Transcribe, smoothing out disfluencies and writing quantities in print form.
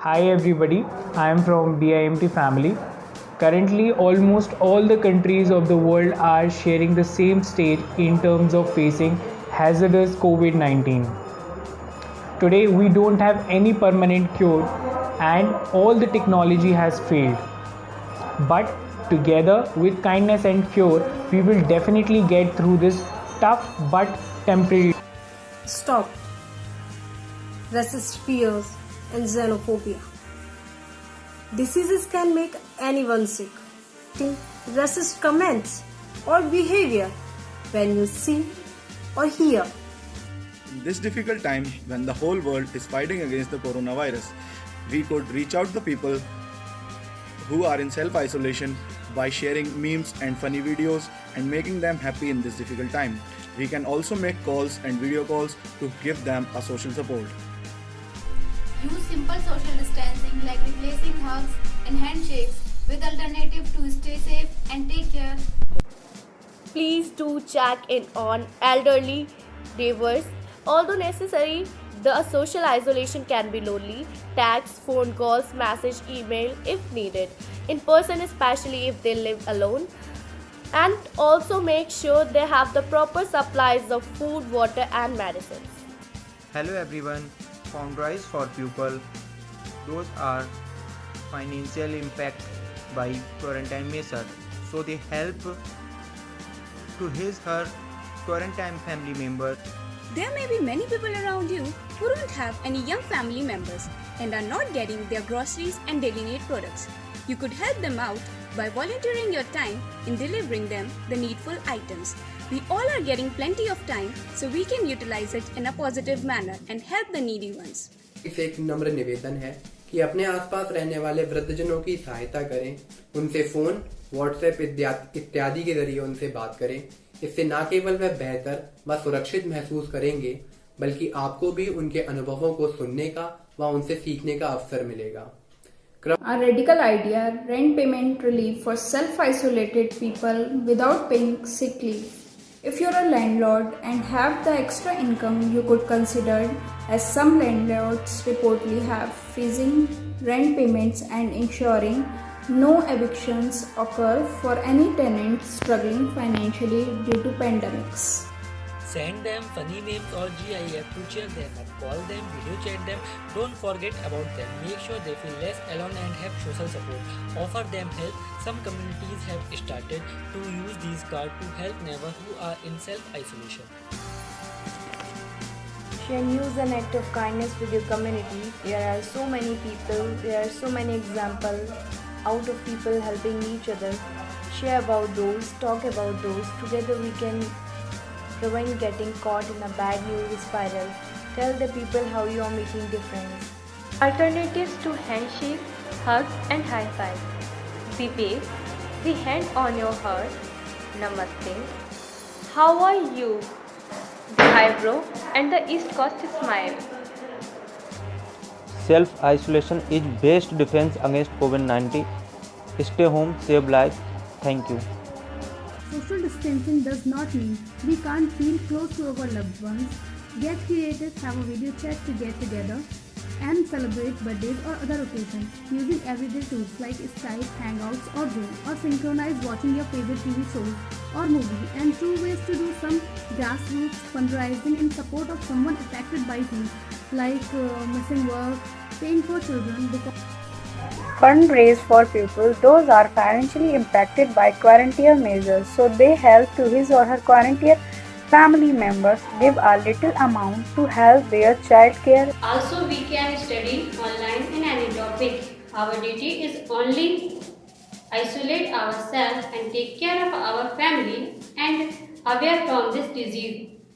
Hi everybody, I am from BIMT family. Currently, almost all the countries of the world are sharing the same stage in terms of facing hazardous COVID 19. Today, we don't have any permanent cure and all the technology has failed. But together, with kindness and cure, we will definitely get through this tough but temporary. Stop. Resist fears and xenophobia. Diseases can make anyone sick. Resist comments or behavior when you see or hear. In this difficult time, when the whole world is fighting against the coronavirus, we could reach out to people who are in self-isolation by sharing memes and funny videos and making them happy in this difficult time. We can also make calls and video calls to give them a social support. Use simple social distancing like replacing hugs and handshakes with alternative to stay safe and take care. Please do check in on elderly neighbors. Although necessary, the social isolation can be lonely. Text, phone calls, message, email if needed. In person, especially if they live alone. And also make sure they have the proper supplies of food, water, and medicines. Hello everyone, Foundrise for People. Those are financial impact by quarantine measure. So they help to her quarantine family member. There may be many people around you who don't have any young family members and are not getting their groceries and daily need products. You could help them out by volunteering your time in delivering them the needful items. We all are getting plenty of time, so we can utilize it in a positive manner and help the needy ones. इसे एक नम्र निवेदन है कि अपने आसपास रहने वाले वृद्धजनों की सहायता करें, उनसे फोन, व्हाट्सएप इत्यादि के जरिए उनसे बात करें। इससे न केवल वह बेहतर व सुरक्षित महसूस करेंगे, बल्कि आपको भी उनके अनुभवों को सुनने का व उनसे सीखने का अवसर मिलेगा। A radical idea: rent payment relief for self-isolated people without paying sick leave. If you're a landlord and have the extra income, you could consider, as some landlords reportedly have, freezing rent payments and ensuring no evictions occur for any tenant struggling financially due to pandemics. Send them funny memes or GIF to cheer them up. Call them, video chat them. Don't forget about them. Make sure they feel less alone and have social support. Offer them help. Some communities have started to use these cards to help neighbors who are in self-isolation. Share news and act of kindness with your community. There are so many people, there are so many examples out of people helping each other. Share about those, talk about those. Together we can prevent getting caught in a bad news spiral. Tell the people how you are making difference. Alternatives to handshake, hug and high five. We wave the hand on your heart. Namaste. How are you? The eyebrow and the East Coast smile. Self-isolation is best defense against COVID-19. Stay home, save lives. Thank you. Social distancing does not mean we can't feel close to our loved ones. Get creative, have a video chat to get together and celebrate birthdays or other occasions using everyday tools like Skype, Hangouts or Zoom, or synchronize watching your favorite TV shows or movie, and 2 ways to do some grassroots fundraising in support of someone affected by these like missing work, paying for children. Fundraise for people. Those are financially impacted by quarantine measures, so they help to his or her quarantine family members. Give a little amount to help their child care. Also, we can study online in any topic. Our duty is only isolate ourselves and take care of our family and away from this disease.